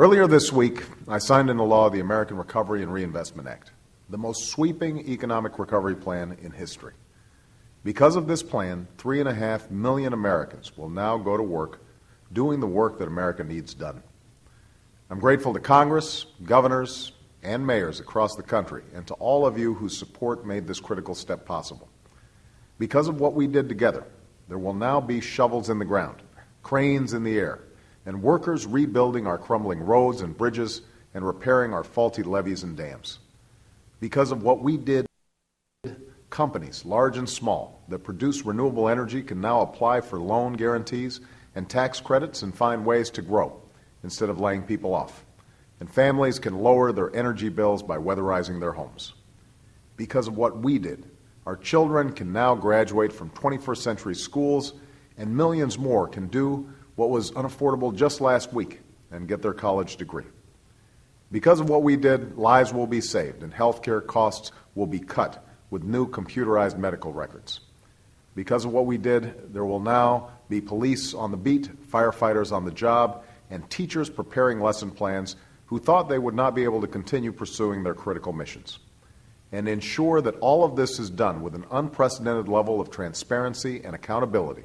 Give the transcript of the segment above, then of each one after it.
Earlier this week, I signed into law the American Recovery and Reinvestment Act, the most sweeping economic recovery plan in history. Because of this plan, 3.5 million Americans will now go to work doing the work that America needs done. I'm grateful to Congress, governors, and mayors across the country, and to all of you whose support made this critical step possible. Because of what we did together, there will now be shovels in the ground, cranes in the air, and workers rebuilding our crumbling roads and bridges and repairing our faulty levees and dams. Because of what we did, companies, large and small, that produce renewable energy can now apply for loan guarantees and tax credits and find ways to grow instead of laying people off. And families can lower their energy bills by weatherizing their homes. Because of what we did, our children can now graduate from 21st century schools, and millions more can do what was unaffordable just last week and get their college degree. Because of what we did, lives will be saved and healthcare costs will be cut with new computerized medical records. Because of what we did, there will now be police on the beat, firefighters on the job, and teachers preparing lesson plans who thought they would not be able to continue pursuing their critical missions. And ensure that all of this is done with an unprecedented level of transparency and accountability,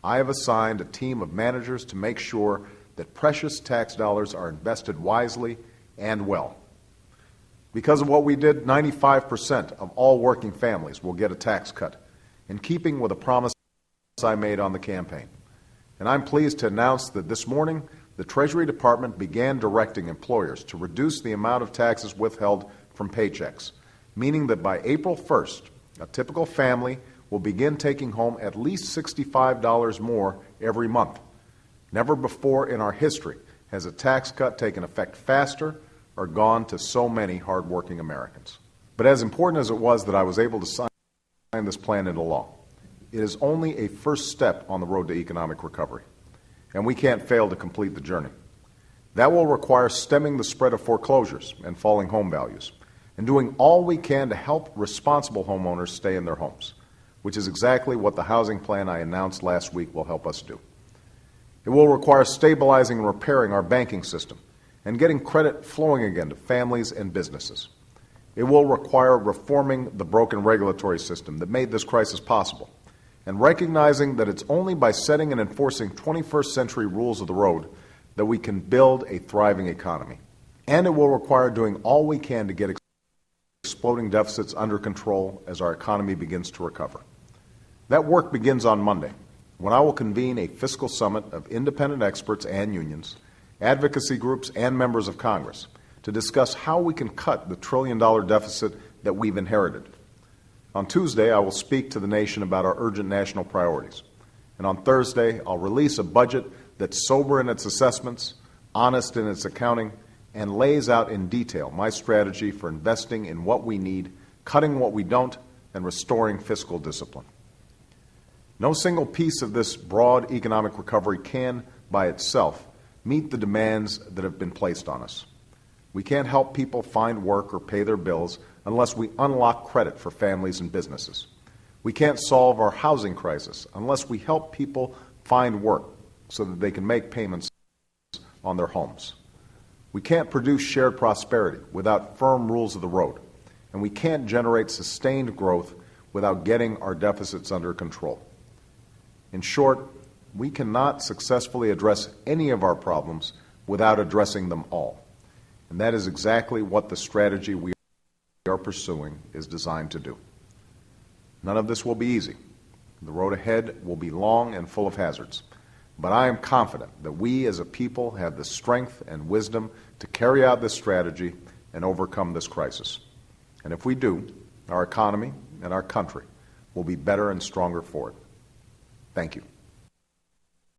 I have assigned a team of managers to make sure that precious tax dollars are invested wisely and well. Because of what we did, 95% of all working families will get a tax cut, in keeping with a promise I made on the campaign. And I'm pleased to announce that this morning, the Treasury Department began directing employers to reduce the amount of taxes withheld from paychecks, meaning that by April 1st, a typical family will begin taking home at least $65 more every month. Never before in our history has a tax cut taken effect faster or gone to so many hardworking Americans. But as important as it was that I was able to sign this plan into law, it is only a first step on the road to economic recovery, and we can't fail to complete the journey. That will require stemming the spread of foreclosures and falling home values, and doing all we can to help responsible homeowners stay in their homes, which is exactly what the housing plan I announced last week will help us do. It will require stabilizing and repairing our banking system and getting credit flowing again to families and businesses. It will require reforming the broken regulatory system that made this crisis possible and recognizing that it's only by setting and enforcing 21st century rules of the road that we can build a thriving economy. And it will require doing all we can to get exploding deficits under control as our economy begins to recover. That work begins on Monday, when I will convene a fiscal summit of independent experts and unions, advocacy groups, and members of Congress to discuss how we can cut the trillion-dollar deficit that we've inherited. On Tuesday, I will speak to the nation about our urgent national priorities. And on Thursday, I'll release a budget that's sober in its assessments, honest in its accounting, and lays out in detail my strategy for investing in what we need, cutting what we don't, and restoring fiscal discipline. No single piece of this broad economic recovery can, by itself, meet the demands that have been placed on us. We can't help people find work or pay their bills unless we unlock credit for families and businesses. We can't solve our housing crisis unless we help people find work so that they can make payments on their homes. We can't produce shared prosperity without firm rules of the road, and we can't generate sustained growth without getting our deficits under control. In short, we cannot successfully address any of our problems without addressing them all. And that is exactly what the strategy we are pursuing is designed to do. None of this will be easy. The road ahead will be long and full of hazards. But I am confident that we as a people have the strength and wisdom to carry out this strategy and overcome this crisis. And if we do, our economy and our country will be better and stronger for it. Thank you.